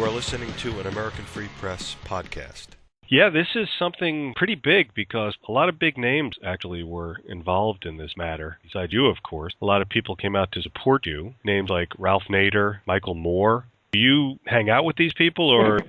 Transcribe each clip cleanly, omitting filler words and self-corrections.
You are listening to an American Free Press podcast. Yeah, this is something pretty big because a lot of big names actually were involved in this matter. Besides you, of course. A lot of people came out to support you. Names like Ralph Nader, Michael Moore. Do you hang out with these people, or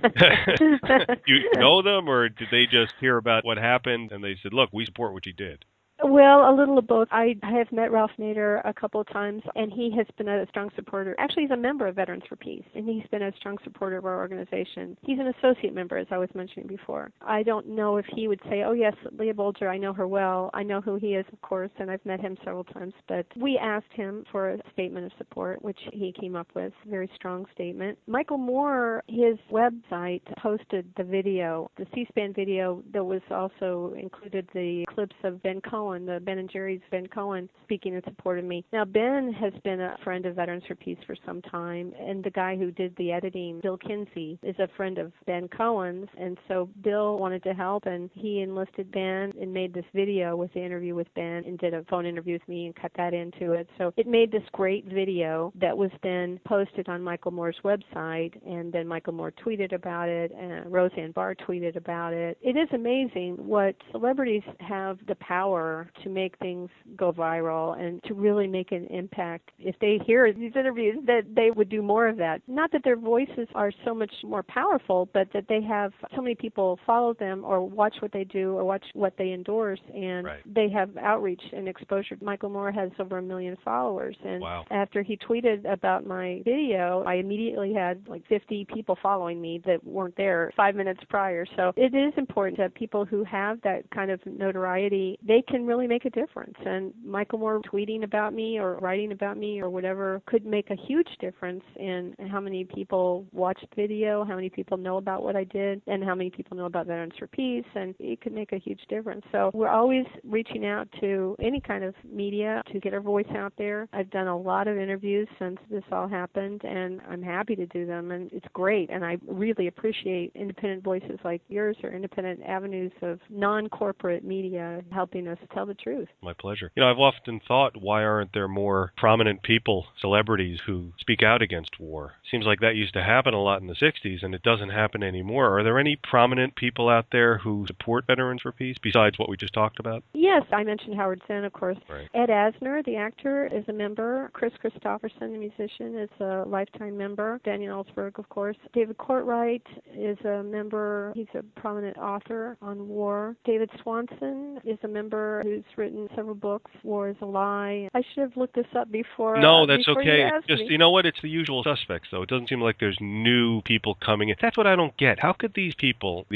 you know them, or did they just hear about what happened and they said, look, we support what you did? Well, a little of both. I have met Ralph Nader a couple of times, and he has been a strong supporter. Actually, he's a member of Veterans for Peace, and he's been a strong supporter of our organization. He's an associate member, as I was mentioning before. I don't know if he would say, oh, yes, Leah Bolger, I know her well. I know who he is, of course, and I've met him several times. But we asked him for a statement of support, which he came up with, a very strong statement. Michael Moore, his website, posted the video, the C-SPAN video that was also included the clips of Ben Cohen, the Ben and Jerry's Ben Cohen, speaking in support of me. Now, Ben has been a friend of Veterans for Peace for some time, and the guy who did the editing, Bill Kinsey, is a friend of Ben Cohen's, and so Bill wanted to help, and he enlisted Ben and made this video with the interview with Ben and did a phone interview with me and cut that into it. So it made this great video that was then posted on Michael Moore's website, and then Michael Moore tweeted about it, and Roseanne Barr tweeted about it. It is amazing what celebrities have the power to make things go viral and to really make an impact. If they hear these interviews, that they would do more of that. Not that their voices are so much more powerful, but that they have so many people follow them or watch what they do or watch what they endorse, and they have outreach and exposure. Michael Moore has over 1 million followers, and after he tweeted about my video, I immediately had like 50 people following me that weren't there 5 minutes prior. So it is important that people who have that kind of notoriety, they can really make a difference. And Michael Moore tweeting about me or writing about me or whatever could make a huge difference in how many people watched the video, how many people know about what I did, and how many people know about Veterans for Peace, and it could make a huge difference. So we're always reaching out to any kind of media to get our voice out there. I've done a lot of interviews since this all happened, and I'm happy to do them, and it's great, and I really appreciate independent voices like yours or independent avenues of non-corporate media helping us tell the truth. My pleasure. You know, I've often thought, why aren't there more prominent people, celebrities, who speak out against war? Seems like that used to happen a lot in the 60s, and it doesn't happen anymore. Are there any prominent people out there who support Veterans for Peace, besides what we just talked about? Yes, I mentioned Howard Zinn, of course. Right. Ed Asner, the actor, is a member. Chris Christopherson, the musician, is a lifetime member. Daniel Ellsberg, of course. David Courtwright is a member. He's a prominent author on war. David Swanson is a member who's written several books. War is a Lie. I should have looked this up before. No, that's before okay. You know what? It's the usual suspects, though. It doesn't seem like there's new people coming in. That's what I don't get. How could these people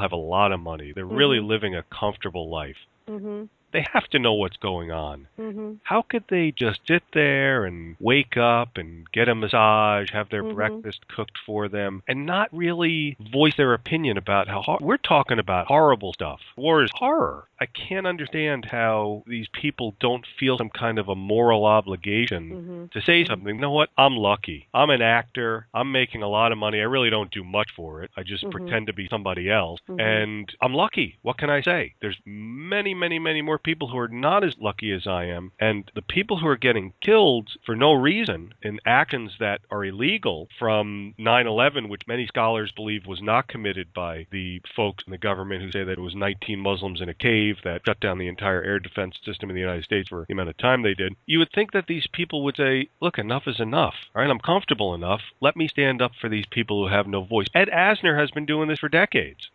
have a lot of money. They're really living a comfortable life. Mm-hmm. They have to know what's going on. Mm-hmm. How could they just sit there and wake up and get a massage, have their breakfast cooked for them, and not really voice their opinion about how we're talking about horrible stuff. War is horror. I can't understand how these people don't feel some kind of a moral obligation to say something. You know what? I'm lucky. I'm an actor. I'm making a lot of money. I really don't do much for it. I just pretend to be somebody else. And I'm lucky. What can I say? There's many, many, many more people who are not as lucky as I am, and the people who are getting killed for no reason in actions that are illegal from 9/11, which many scholars believe was not committed by the folks in the government who say that it was 19 Muslims in a cave that shut down the entire air defense system in the United States for the amount of time they did. You would think that these people would say, look, enough is enough. All right, I'm comfortable enough. Let me stand up for these people who have no voice. Ed Asner has been doing this for decades.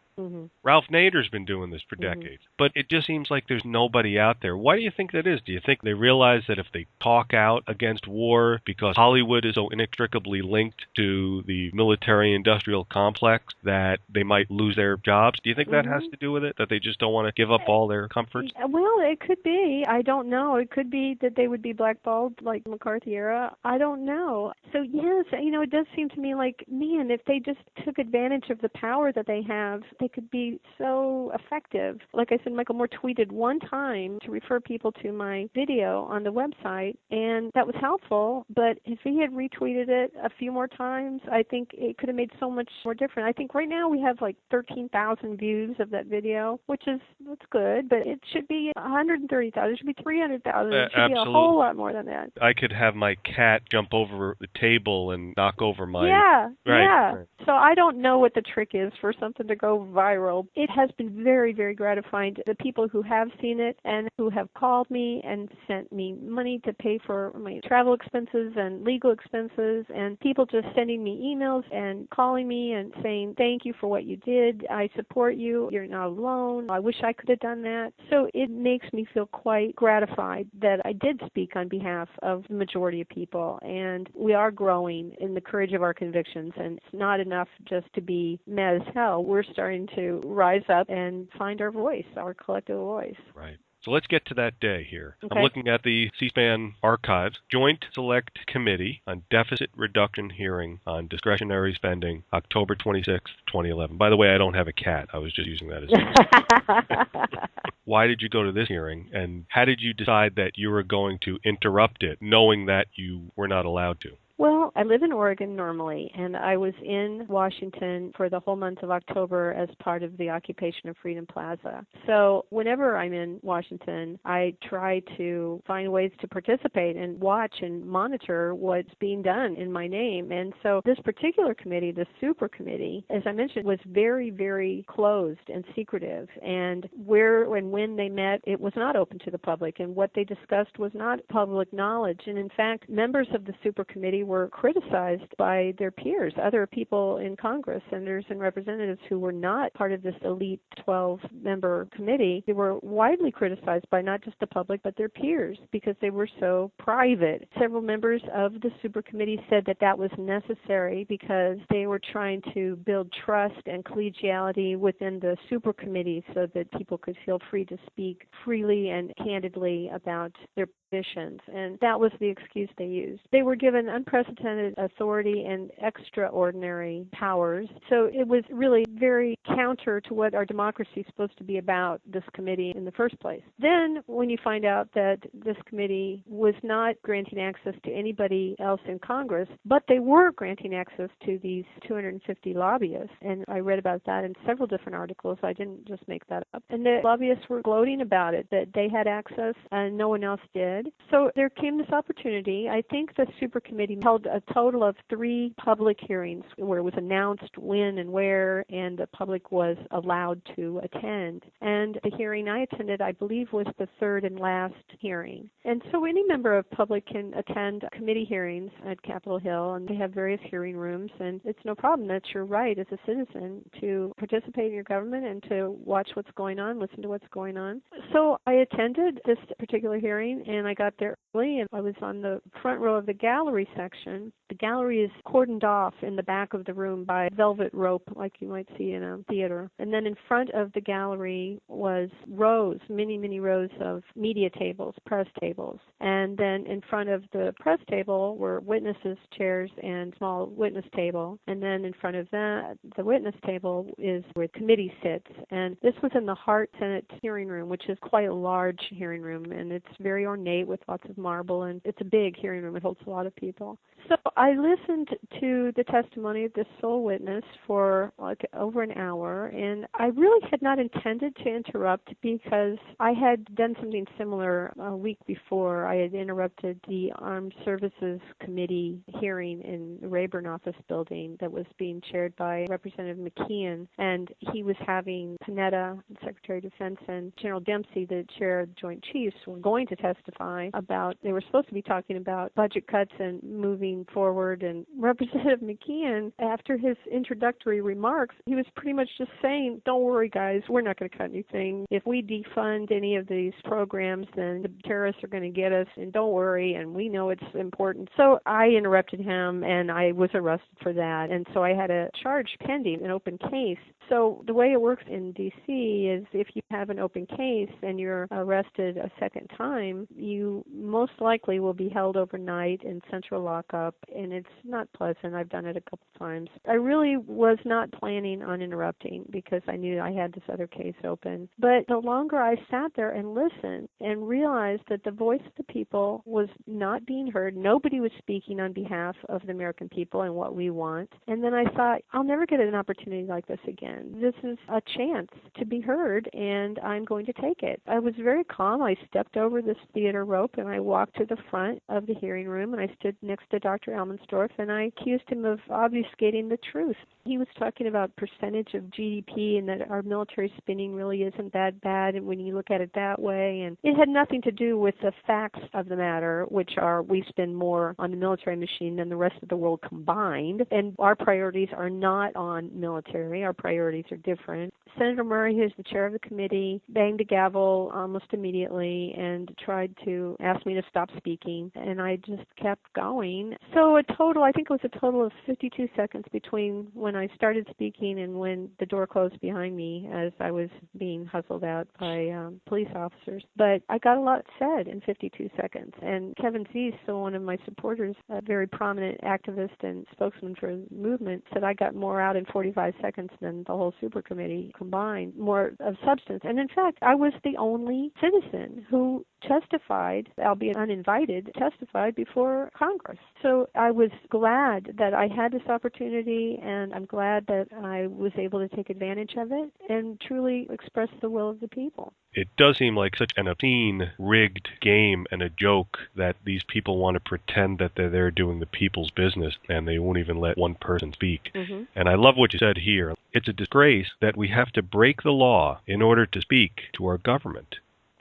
Ralph Nader's been doing this for decades. But it just seems like there's nobody out there. Why do you think that is? Do you think they realize that if they talk out against war, because Hollywood is so inextricably linked to the military-industrial complex, that they might lose their jobs? Do you think that has to do with it, that they just don't want to give up all their comforts? Well, it could be. I don't know. It could be that they would be blackballed like McCarthy era. I don't know. So, yes, it does seem to me like, man, if they just took advantage of the power that they have, they could be so effective. Like I said, Michael Moore tweeted one time to refer people to my video on the website, and that was helpful, but if he had retweeted it a few more times, I think it could have made so much more different. I think right now we have like 13,000 views of that video, that's good, but it should be 130,000. It should be 300,000. It should be a whole lot more than that. I could have my cat jump over the table and knock over my... Yeah. Right. So I don't know what the trick is for something to go viral. It has been very, very gratifying. The people who have seen it and who have called me and sent me money to pay for my travel expenses and legal expenses, and people just sending me emails and calling me and saying, thank you for what you did. I support you. You're not alone. I wish I could have done that. So it makes me feel quite gratified that I did speak on behalf of the majority of people, and we are growing in the courage of our convictions, and it's not enough just to be mad as hell. We're starting to rise up and find our voice, our collective voice. Right. So let's get to that day here. Okay. I'm looking at the C-SPAN archives. Joint Select Committee on Deficit Reduction Hearing on Discretionary Spending, October 26, 2011. By the way, I don't have a cat. I was just using that as a Why did you go to this hearing, and how did you decide that you were going to interrupt it, knowing that you were not allowed to? Well, I live in Oregon normally, and I was in Washington for the whole month of October as part of the occupation of Freedom Plaza. So whenever I'm in Washington, I try to find ways to participate and watch and monitor what's being done in my name. And so this particular committee, the super committee, as I mentioned, was very, very closed and secretive. And where and when they met, it was not open to the public, and what they discussed was not public knowledge. And in fact, members of the super committee were criticized by their peers, other people in Congress, senators and representatives who were not part of this elite 12-member committee. They were widely criticized by not just the public, but their peers, because they were so private. Several members of the super committee said that that was necessary because they were trying to build trust and collegiality within the super committee so that people could feel free to speak freely and candidly about their positions. And that was the excuse they used. They were given unprecedented authority and extraordinary powers. So it was really very counter to what our democracy is supposed to be about, this committee in the first place. Then when you find out that this committee was not granting access to anybody else in Congress, but they were granting access to these 250 lobbyists, and I read about that in several different articles. I didn't just make that up. And the lobbyists were gloating about it, that they had access and no one else did. So there came this opportunity. I think the super committee held a total of 3 public hearings where it was announced when and where, and the public was allowed to attend. And the hearing I attended, I believe, was the 3rd and last hearing. And so any member of public can attend committee hearings at Capitol Hill, and they have various hearing rooms, and it's no problem. That's your right as a citizen to participate in your government and to watch what's going on, listen to what's going on. So I attended this particular hearing, and I got there early, and I was on the front row of the gallery section. The gallery is cordoned off in the back of the room by velvet rope like you might see in a theater. And then in front of the gallery was rows, many, many rows of media tables, press tables. And then in front of the press table were witnesses' chairs and small witness table. And then in front of that, the witness table is where the committee sits. And this was in the Hart Senate hearing room, which is quite a large hearing room, and it's very ornate with lots of marble, and it's a big hearing room. It holds a lot of people. So I listened to the testimony of this sole witness for like over an hour, and I really had not intended to interrupt because I had done something similar a week before. I had interrupted the Armed Services Committee hearing in the Rayburn office building that was being chaired by Representative McKeon, and he was having Panetta, Secretary of Defense, and General Dempsey, the chair of the Joint Chiefs, were going to testify about, they were supposed to be talking about budget cuts and moving forward. And Representative McKeon, after his introductory remarks, he was pretty much just saying, don't worry, guys, we're not going to cut anything. If we defund any of these programs, then the terrorists are going to get us, and don't worry, and we know it's important. So I interrupted him, and I was arrested for that. And so I had a charge pending, an open case. So the way it works in D.C. is if you have an open case and you're arrested a second time, you most likely will be held overnight in central lockup, and it's not pleasant. I've done it a couple times. I really was not planning on interrupting because I knew I had this other case open. But the longer I sat there and listened and realized that the voice of the people was not being heard, nobody was speaking on behalf of the American people and what we want. And then I thought, I'll never get an opportunity like this again. This is a chance to be heard, and I'm going to take it. I was very calm. I stepped over this theater rope, and I walked to the front of the hearing room, and I stood next to Dr. Elmensdorf, and I accused him of obfuscating the truth. He was talking about percentage of GDP and that our military spending really isn't that bad and when you look at it that way. And it had nothing to do with the facts of the matter, which are we spend more on the military machine than the rest of the world combined. And our priorities are not on military. Our priorities are different. Senator Murray, who's the chair of the committee, banged the gavel almost immediately and tried to ask me to stop speaking. And I just kept going. So I think it was a total of 52 seconds between when I started speaking and when the door closed behind me as I was being hustled out by police officers. But I got a lot said in 52 seconds. And Kevin Zeese, so one of my supporters, a very prominent activist and spokesman for the movement, said I got more out in 45 seconds than the whole super committee combined, more of substance. And in fact, I was the only citizen who testified, albeit uninvited, testified before Congress. So I was glad that I had this opportunity, and I'm glad that I was able to take advantage of it and truly express the will of the people. It does seem like such an obscene, rigged game and a joke that these people want to pretend that they're there doing the people's business, and they won't even let one person speak. Mm-hmm. And I love what you said here. It's a disgrace that we have to break the law in order to speak to our government.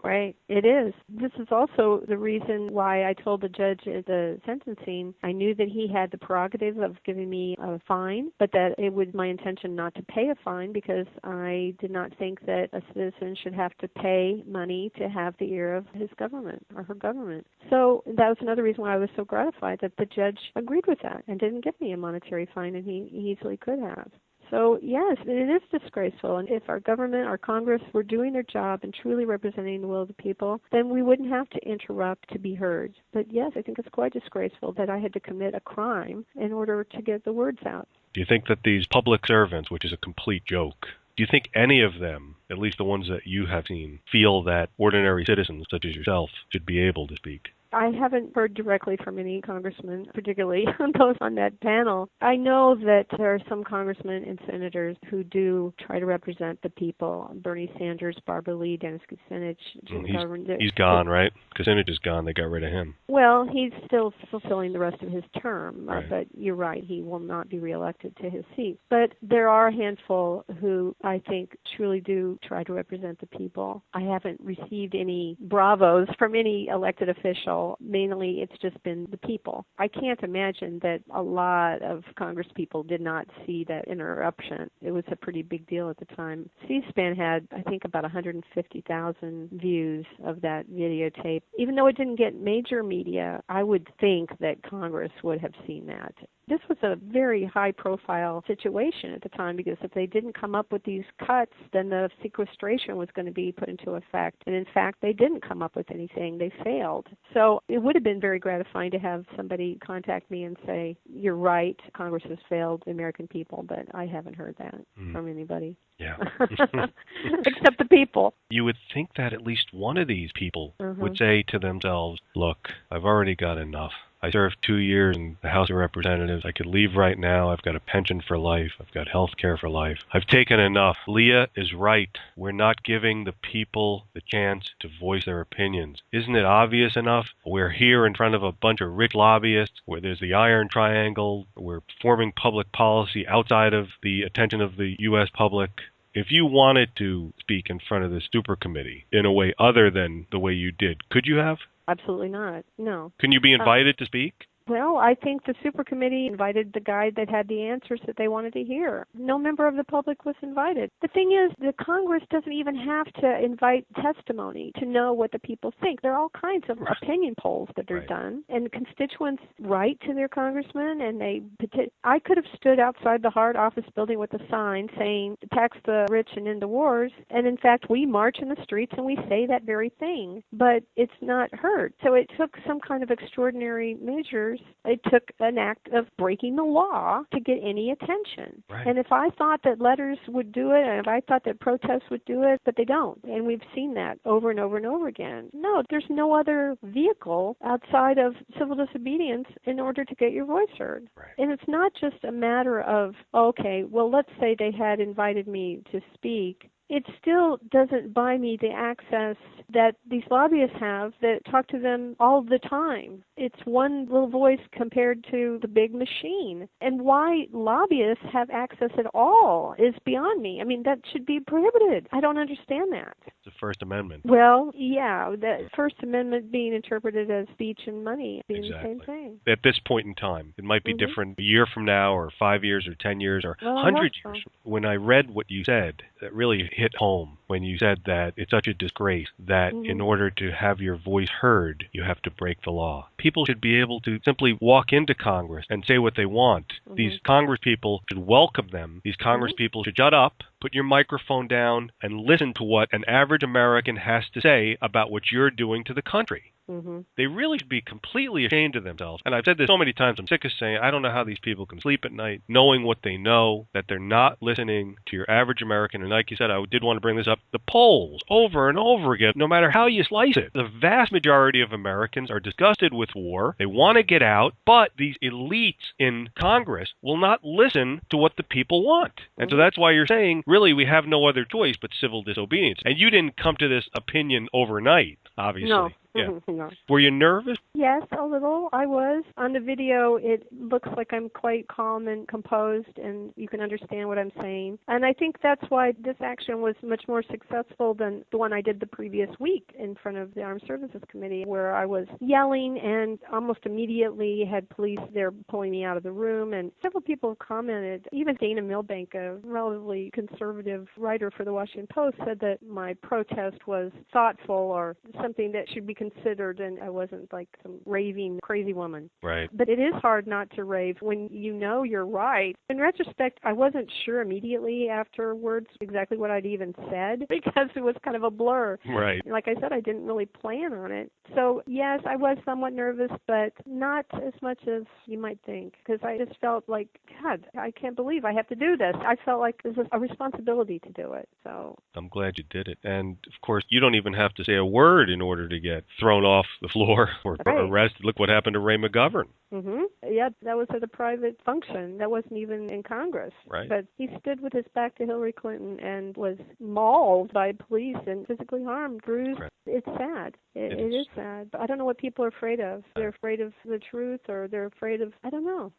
Right, it is. This is also the reason why I told the judge at the sentencing I knew that he had the prerogative of giving me a fine, but that it was my intention not to pay a fine because I did not think that a citizen should have to pay money to have the ear of his government or her government. So that was another reason why I was so gratified that the judge agreed with that and didn't give me a monetary fine, and he easily could have. So, yes, it is disgraceful. And if our government, our Congress, were doing their job and truly representing the will of the people, then we wouldn't have to interrupt to be heard. But, yes, I think it's quite disgraceful that I had to commit a crime in order to get the words out. Do you think that these public servants, which is a complete joke, do you think any of them, at least the ones that you have seen, feel that ordinary citizens such as yourself should be able to speak? I haven't heard directly from any congressmen, particularly those on that panel. I know that there are some congressmen and senators who do try to represent the people. Bernie Sanders, Barbara Lee, Dennis Kucinich, Jim Governor. He's gone, right? Kucinich is gone. They got rid of him. Well, he's still fulfilling the rest of his term, right. But you're right. He will not be reelected to his seat. But there are a handful who I think truly do try to represent the people. I haven't received any bravos from any elected official. Mainly, it's just been the people. I can't imagine that a lot of Congress people did not see that interruption. It was a pretty big deal at the time. C-SPAN had, I think, about 150,000 views of that videotape. Even though it didn't get major media, I would think that Congress would have seen that. This was a very high-profile situation at the time because if they didn't come up with these cuts, then the sequestration was going to be put into effect. And in fact, they didn't come up with anything. They failed. So it would have been very gratifying to have somebody contact me and say, you're right, Congress has failed the American people, but I haven't heard that from anybody. Yeah. Except the people. You would think that at least one of these people would say to themselves, look, I've already got enough. I served 2 years in the House of Representatives. I could leave right now. I've got a pension for life. I've got health care for life. I've taken enough. Leah is right. We're not giving the people the chance to voice their opinions. Isn't it obvious enough? We're here in front of a bunch of rich lobbyists where there's the Iron Triangle. We're forming public policy outside of the attention of the U.S. public. If you wanted to speak in front of the super committee in a way other than the way you did, could you have? Absolutely not. No. Can you be invited to speak? Well, I think the super committee invited the guy that had the answers that they wanted to hear. No member of the public was invited. The thing is, the Congress doesn't even have to invite testimony to know what the people think. There are all kinds of opinion polls that are done, and constituents write to their congressman, and I could have stood outside the Hart office building with a sign saying, tax the rich and end the wars, and in fact, we march in the streets and we say that very thing, but it's not heard. So it took some kind of extraordinary measures letters. It took an act of breaking the law to get any attention. Right. And if I thought that letters would do it, and if I thought that protests would do it, but they don't. And we've seen that over and over and over again. No, there's no other vehicle outside of civil disobedience in order to get your voice heard. Right. And it's not just a matter of, okay, well, let's say they had invited me to speak. It still doesn't buy me the access that these lobbyists have that talk to them all the time. It's one little voice compared to the big machine. And why lobbyists have access at all is beyond me. I mean, that should be prohibited. I don't understand that. The First Amendment. Well, yeah, the First Amendment being interpreted as speech and money being Exactly. the same thing. At this point in time, it might be different a year from now or 5 years or 10 years or 100 years. When I read what you said, that really hit home when you said that it's such a disgrace that in order to have your voice heard, you have to break the law. People should be able to simply walk into Congress and say what they want. These Congress people should welcome them. These Congress people should shut up, put your microphone down, and listen to what an average American has to say about what you're doing to the country. They really should be completely ashamed of themselves. And I've said this so many times, I'm sick of saying, I don't know how these people can sleep at night, knowing what they know, that they're not listening to your average American. And like you said, I did want to bring this up, the polls, over and over again, no matter how you slice it. The vast majority of Americans are disgusted with war. They want to get out, but these elites in Congress will not listen to what the people want. And so that's why you're saying, really, we have no other choice but civil disobedience. And you didn't come to this opinion overnight, obviously. No. Yeah. No. Were you nervous? Yes, a little. I was. On the video, it looks like I'm quite calm and composed, and you can understand what I'm saying. And I think that's why this action was much more successful than the one I did the previous week in front of the Armed Services Committee, where I was yelling and almost immediately had police there pulling me out of the room. And several people have commented, even Dana Milbank, a relatively conservative writer for the Washington Post, said that my protest was thoughtful or something that should be considered, and I wasn't like some raving crazy woman. Right. But it is hard not to rave when you know you're right. In retrospect, I wasn't sure immediately afterwards exactly what I'd even said because it was kind of a blur. Right. Like I said, I didn't really plan on it. So yes, I was somewhat nervous, but not as much as you might think, because I just felt like, God, I can't believe I have to do this. I felt like it was a responsibility to do it. So I'm glad you did it. And of course, you don't even have to say a word in order to get thrown off the floor or arrested. Look what happened to Ray McGovern. Yeah, that was at a private function. That wasn't even in Congress. Right. But he stood with his back to Hillary Clinton and was mauled by police and physically harmed, bruised. Right. It's sad. It is sad. But I don't know what people are afraid of. They're afraid of the truth, or they're afraid of, I don't know.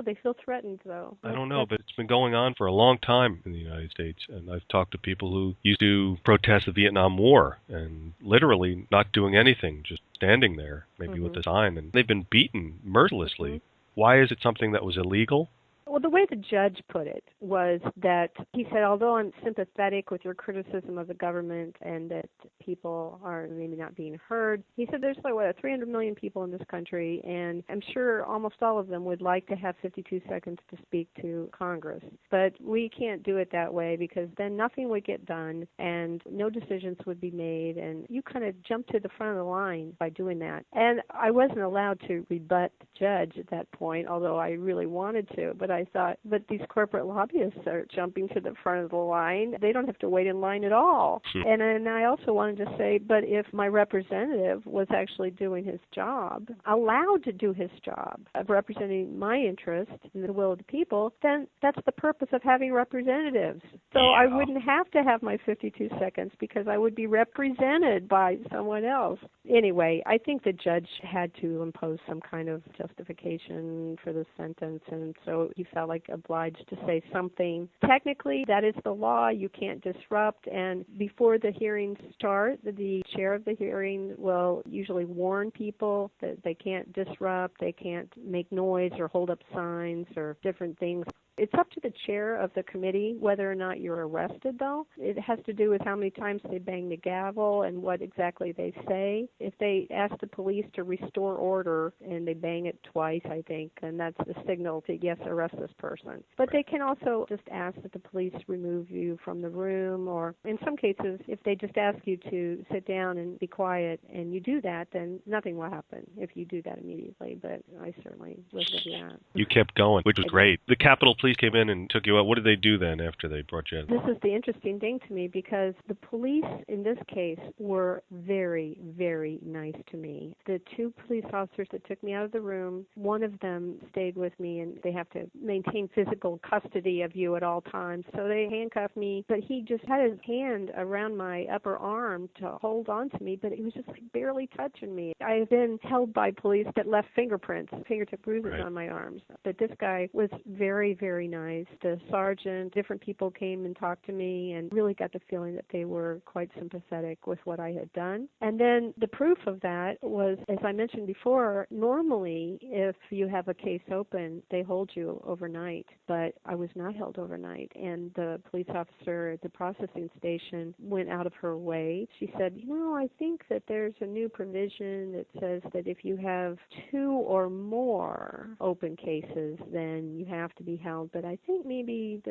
They feel threatened, though. I don't know, but it's been going on for a long time in the United States. And I've talked to people who used to protest the Vietnam War and literally not doing anything, just standing there, maybe with a sign. And they've been beaten mercilessly. Why is it something that was illegal? Well, the way the judge put it was that he said, although I'm sympathetic with your criticism of the government and that people are maybe not being heard, he said there's like, 300 million people in this country, and I'm sure almost all of them would like to have 52 seconds to speak to Congress. But we can't do it that way because then nothing would get done and no decisions would be made, and you kind of jumped to the front of the line by doing that. And I wasn't allowed to rebut the judge at that point, although I really wanted to, but I thought, but these corporate lobbyists are jumping to the front of the line. They don't have to wait in line at all. And I also wanted to say, but if my representative was actually doing his job, allowed to do his job of representing my interest and the will of the people, then that's the purpose of having representatives. So I wouldn't have to have my 52 seconds because I would be represented by someone else. Anyway, I think the judge had to impose some kind of justification for the sentence, and so he felt like obliged to say something. Technically, that is the law. You can't disrupt, and before the hearings start, the chair of the hearing will usually warn people that they can't disrupt, they can't make noise or hold up signs or different things. It's up to the chair of the committee whether or not you're arrested, though. It has to do with how many times they bang the gavel and what exactly they say. If they ask the police to restore order and they bang it twice, I think, and that's the signal to, yes, arrest arrest this person. But they can also just ask that the police remove you from the room, or in some cases, if they just ask you to sit down and be quiet and you do that, then nothing will happen if you do that immediately. But I certainly was to do that. You kept going, which was great. The Capitol Police came in and took you out. What did they do then after they brought you in? This is the interesting thing to me, because the police in this case were very, very nice to me. The two police officers that took me out of the room, one of them stayed with me, and they have to maintain physical custody of you at all times. So they handcuffed me, but he just had his hand around my upper arm to hold on to me, but it was just like barely touching me. I have been held by police that left fingertip bruises on my arms. But this guy was very, very nice. The sergeant, different people came and talked to me and really got the feeling that they were quite sympathetic with what I had done. And then the proof of that was, as I mentioned before, normally if you have a case open, they hold you overnight. But I was not held overnight. And the police officer at the processing station went out of her way. She said, I think that there's a new provision that says that if you have 2 or more open cases, then you have to be held. But I think maybe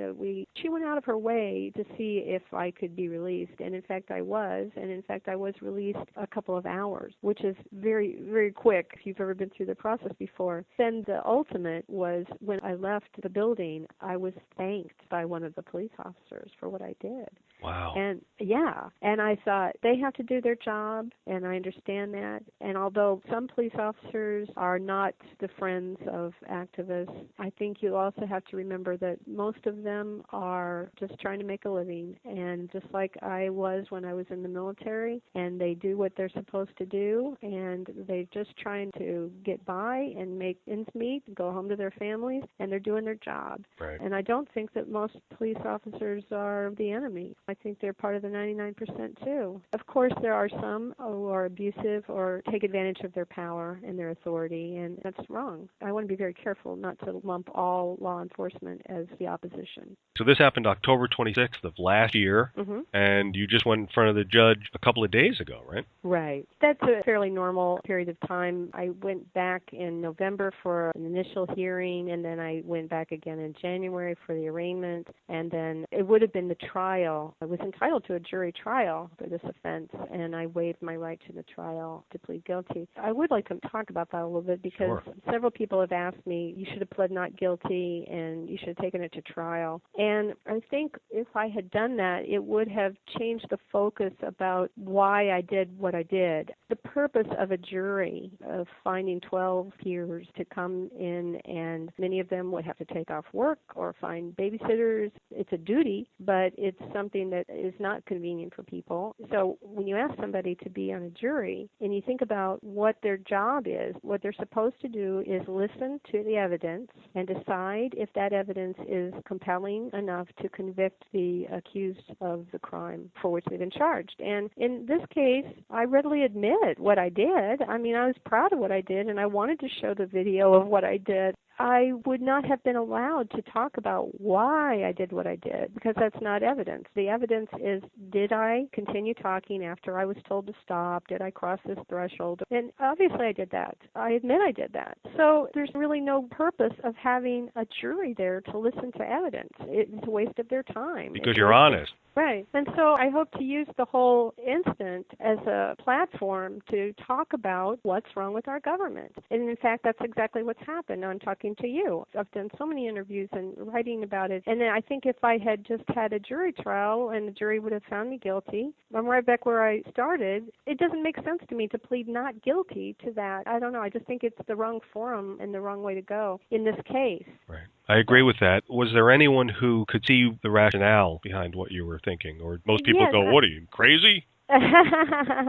she went out of her way to see if I could be released. And in fact, I was. And in fact, I was released a couple of hours, which is very, very quick if you've ever been through the process before. Then the ultimate was when I left the building, I was thanked by one of the police officers for what I did. Wow. And I thought, they have to do their job, and I understand that. And although some police officers are not the friends of activists, I think you also have to remember that most of them are just trying to make a living. And just like I was when I was in the military, and they do what they're supposed to do, and they're just trying to get by and make ends meet, go home to their families, and they're doing their job. Right. And I don't think that most police officers are the enemy. I think they're part of the 99% too. Of course, there are some who are abusive or take advantage of their power and their authority, and that's wrong. I want to be very careful not to lump all law enforcement as the opposition. So this happened October 26th of last year, and you just went in front of the judge a couple of days ago, right? Right. That's a fairly normal period of time. I went back in November for an initial hearing, and then I went back again in January for the arraignment, and then it would have been the trial. I was entitled to a jury trial for this offense, and I waived my right to the trial to plead guilty. I would like to talk about that a little bit because several people have asked me, you should have pled not guilty and you should have taken it to trial. And I think if I had done that, it would have changed the focus about why I did what I did. The purpose of a jury, of finding 12 peers to come in, and many of them would have to take off work or find babysitters. It's a duty, but it's something that is not convenient for people. So when you ask somebody to be on a jury and you think about what their job is, what they're supposed to do is listen to the evidence and decide if that evidence is compelling enough to convict the accused of the crime for which they've been charged. And in this case, I readily admit what I did. I mean, I was proud of what I did, and I wanted to show the video of what I did. I would not have been allowed to talk about why I did what I did, because that's not evidence. The evidence is, did I continue talking after I was told to stop? Did I cross this threshold? And obviously I did that. I admit I did that. So there's really no purpose of having a jury there to listen to evidence. It's a waste of their time. Because you're honest. Right. And so I hope to use the whole incident as a platform to talk about what's wrong with our government. And in fact, that's exactly what's happened. I'm talking to you. I've done so many interviews and writing about it. And then I think if I had just had a jury trial and the jury would have found me guilty, I'm right back where I started. It doesn't make sense to me to plead not guilty to that. I don't know. I just think it's the wrong forum and the wrong way to go in this case. Right. I agree with that. Was there anyone who could see the rationale behind what you were thinking? Or most people go, what are you, crazy?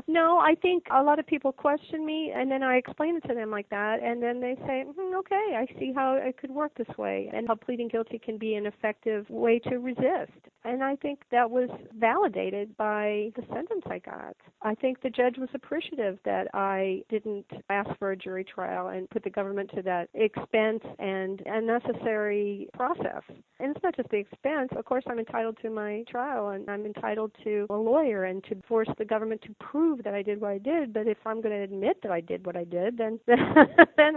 No, I think a lot of people question me, and then I explain it to them like that, and then they say, okay, I see how it could work this way, and how pleading guilty can be an effective way to resist. And I think that was validated by the sentence I got. I think the judge was appreciative that I didn't ask for a jury trial and put the government to that expense and unnecessary process. And it's not just the expense. Of course, I'm entitled to my trial, and I'm entitled to a lawyer and to force the government to prove that I did what I did, but if I'm going to admit that I did what I did, then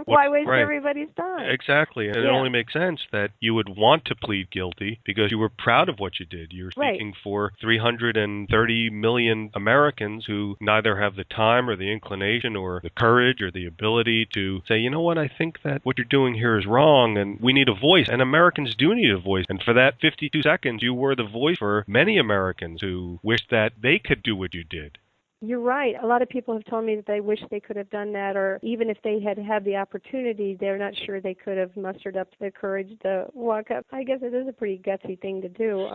why waste everybody's time? Exactly. And it only makes sense that you would want to plead guilty because you were proud of what you did. You're speaking for 330 million Americans who neither have the time or the inclination or the courage or the ability to say, you know what, I think that what you're doing here is wrong and we need a voice. And Americans do need a voice. And for that 52 seconds, you were the voice for many Americans who wish that they could do what you did. You're right. A lot of people have told me that they wish they could have done that, or even if they had had the opportunity, they're not sure they could have mustered up the courage to walk up. I guess it is a pretty gutsy thing to do.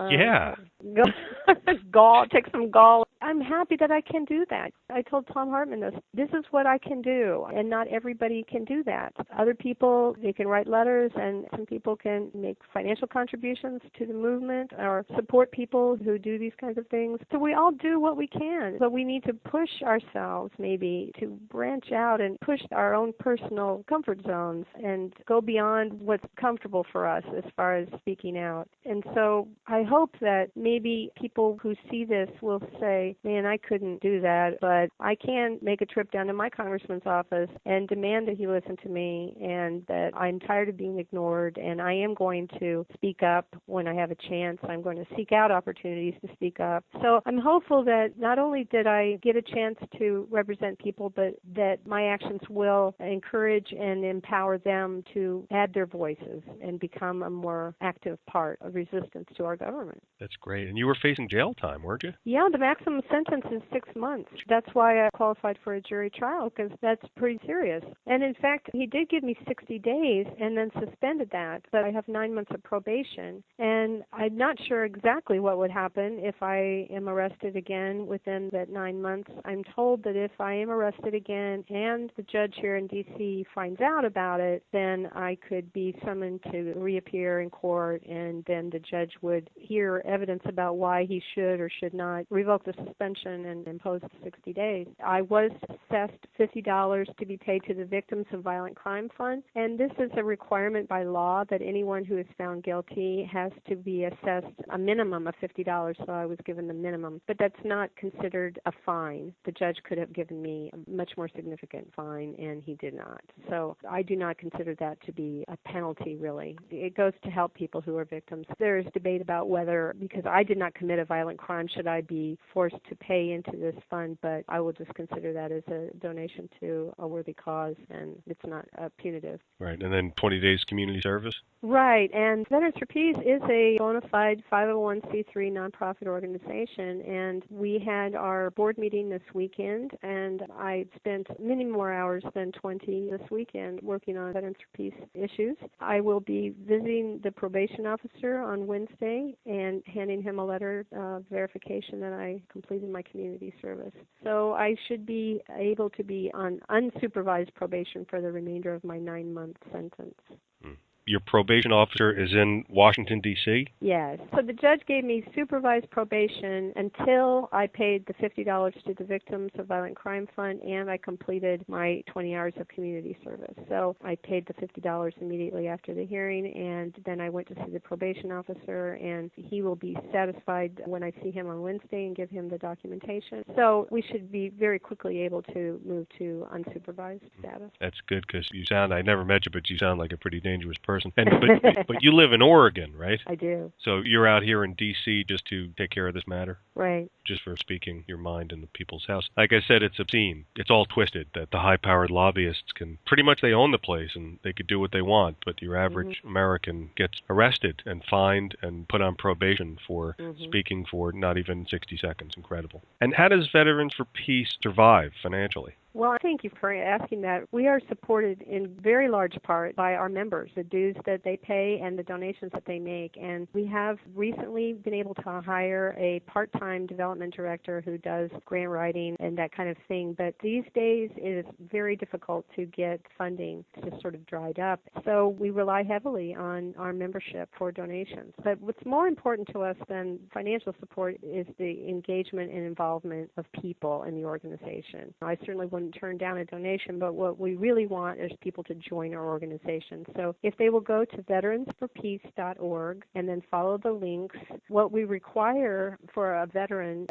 Take some gall. I'm happy that I can do that. I told Tom Hartman this is what I can do, and not everybody can do that. Other people, they can write letters, and some people can make financial contributions to the movement or support people who do these kinds of things. So we all do what we can, but we need to push ourselves maybe to branch out and push our own personal comfort zones and go beyond what's comfortable for us as far as speaking out. And so I hope that maybe people who see this will say, man, I couldn't do that, but I can make a trip down to my congressman's office and demand that he listen to me and that I'm tired of being ignored and I am going to speak up when I have a chance. I'm going to seek out opportunities to speak up. So I'm hopeful that not only did I get a chance to represent people, but that my actions will encourage and empower them to add their voices and become a more active part of resistance to our government. That's great. And you were facing jail time, weren't you? Yeah, the maximum sentence is 6 months. That's why I qualified for a jury trial, because that's pretty serious. And in fact, he did give me 60 days and then suspended that, but I have 9 months of probation. And I'm not sure exactly what would happen if I am arrested again within that 9 months. I'm told that if I am arrested again and the judge here in D.C. finds out about it, then I could be summoned to reappear in court, and then the judge would hear evidence about why he should or should not revoke the suspension and impose the 60 days. I was assessed $50 to be paid to the Victims of Violent Crime Fund, and this is a requirement by law that anyone who is found guilty has to be assessed a minimum of $50, so I was given the minimum. But that's not considered a fine. The judge could have given me a much more significant fine, and he did not. So I do not consider that to be a penalty, really. It goes to help people who are victims. There is debate about whether, because I did not commit a violent crime, should I be forced to pay into this fund, but I will just consider that as a donation to a worthy cause, and it's not punitive. Right, and then 20 days community service? Right, and Veterans for Peace is a bona fide 501c3 nonprofit organization, and we had our board meeting this weekend, and I spent many more hours than 20 this weekend working on Veterans for Peace issues. I will be visiting the probation officer on Wednesday and handing him a letter of verification that I completed my community service. So I should be able to be on unsupervised probation for the remainder of my 9-month sentence. Your probation officer is in Washington, D.C.? Yes. So the judge gave me supervised probation until I paid the $50 to the Victims of Violent Crime Fund and I completed my 20 hours of community service. So I paid the $50 immediately after the hearing, and then I went to see the probation officer, and he will be satisfied when I see him on Wednesday and give him the documentation. So we should be very quickly able to move to unsupervised status. That's good, because I never met you, but you sound like a pretty dangerous person. But you live in Oregon, right? I do. So you're out here in D.C. just to take care of this matter? Right. Just for speaking your mind in the people's house. Like I said, it's obscene. It's all twisted, that the high-powered lobbyists can, pretty much they own the place and they could do what they want, but your average American gets arrested and fined and put on probation for speaking for not even 60 seconds. Incredible. And how does Veterans for Peace survive financially? Well, thank you for asking that. We are supported in very large part by our members, the dues that they pay and the donations that they make. And we have recently been able to hire a part-time development director who does grant writing and that kind of thing. But these days it is very difficult to get funding. It's just sort of dried up. So we rely heavily on our membership for donations. But what's more important to us than financial support is the engagement and involvement of people in the organization. I certainly will won't turn down a donation, but what we really want is people to join our organization. So if they will go to veteransforpeace.org and then follow the links, what we require for a veteran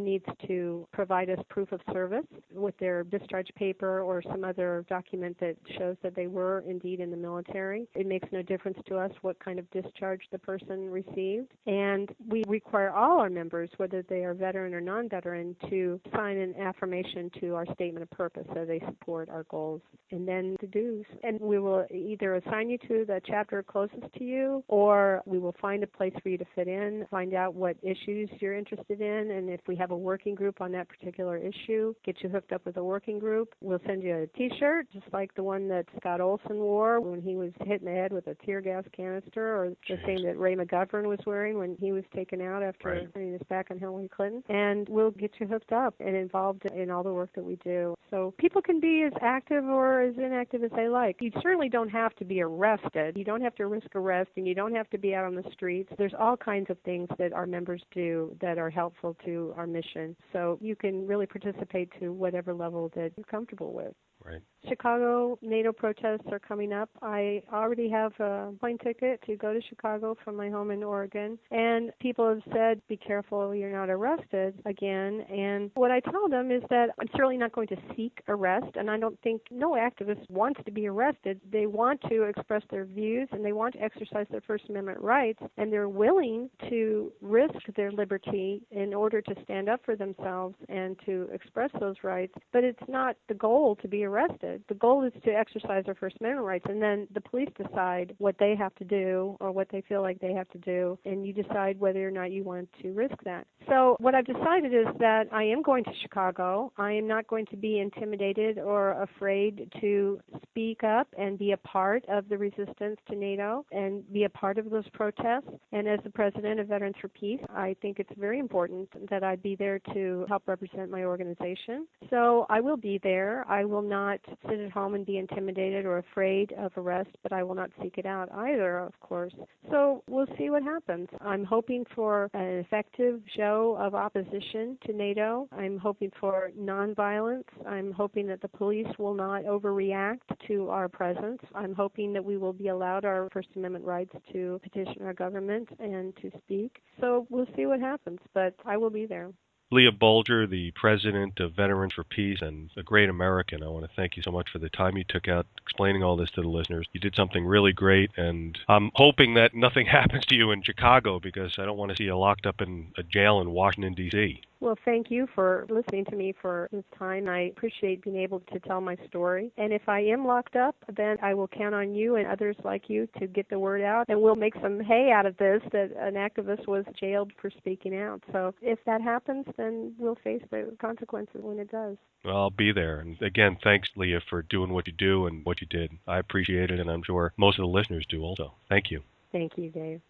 needs to provide us proof of service with their discharge paper or some other document that shows that they were indeed in the military. It makes no difference to us what kind of discharge the person received. And we require all our members, whether they are veteran or non-veteran, to sign an affirmation to our statement of purpose so they support our goals. And then the dues. And we will either assign you to the chapter closest to you, or we will find a place for you to fit in, find out what issues you're interested in, and if we have a working group on that particular issue, get you hooked up with a working group. We'll send you a T-shirt, just like the one that Scott Olson wore when he was hit in the head with a tear gas canister, or the same that Ray McGovern was wearing when he was taken out after turning his back on Hillary Clinton. And we'll get you hooked up and involved in all the work that we do. So people can be as active or as inactive as they like. You certainly don't have to be arrested. You don't have to risk arrest, and you don't have to be out on the streets. There's all kinds of things that our members do that are helpful to our mission. So you can really participate to whatever level that you're comfortable with. Right. Chicago NATO protests are coming up. I already have a plane ticket to go to Chicago from my home in Oregon, and people have said, be careful you're not arrested again. And what I tell them is that I'm certainly not going to seek arrest, and I don't think no activist wants to be arrested. They want to express their views, and they want to exercise their First Amendment rights, and they're willing to risk their liberty in order to stand up for themselves and to express those rights. But it's not the goal to be arrested. The goal is to exercise their First Amendment rights, and then the police decide what they have to do or what they feel like they have to do, and you decide whether or not you want to risk that. So what I've decided is that I am going to Chicago. I am not going to be intimidated or afraid to speak up and be a part of the resistance to NATO and be a part of those protests. And as the president of Veterans for Peace, I think it's very important that I be there to help represent my organization. So I will be there. I will not sit at home and be intimidated or afraid of arrest, but I will not seek it out either, of course. So we'll see what happens. I'm hoping for an effective show of opposition to NATO. I'm hoping for nonviolence. I'm hoping that the police will not overreact to our presence. I'm hoping that we will be allowed our First Amendment rights to petition our government and to speak. So we'll see what happens, but I will be there. Leah Bolger, the president of Veterans for Peace and a great American, I want to thank you so much for the time you took out explaining all this to the listeners. You did something really great, and I'm hoping that nothing happens to you in Chicago, because I don't want to see you locked up in a jail in Washington, D.C. Well, thank you for listening to me for this time. I appreciate being able to tell my story. And if I am locked up, then I will count on you and others like you to get the word out. And we'll make some hay out of this, that an activist was jailed for speaking out. So if that happens, then we'll face the consequences when it does. Well, I'll be there. And again, thanks, Leah, for doing what you do and what you did. I appreciate it, and I'm sure most of the listeners do also. Thank you. Thank you, Dave.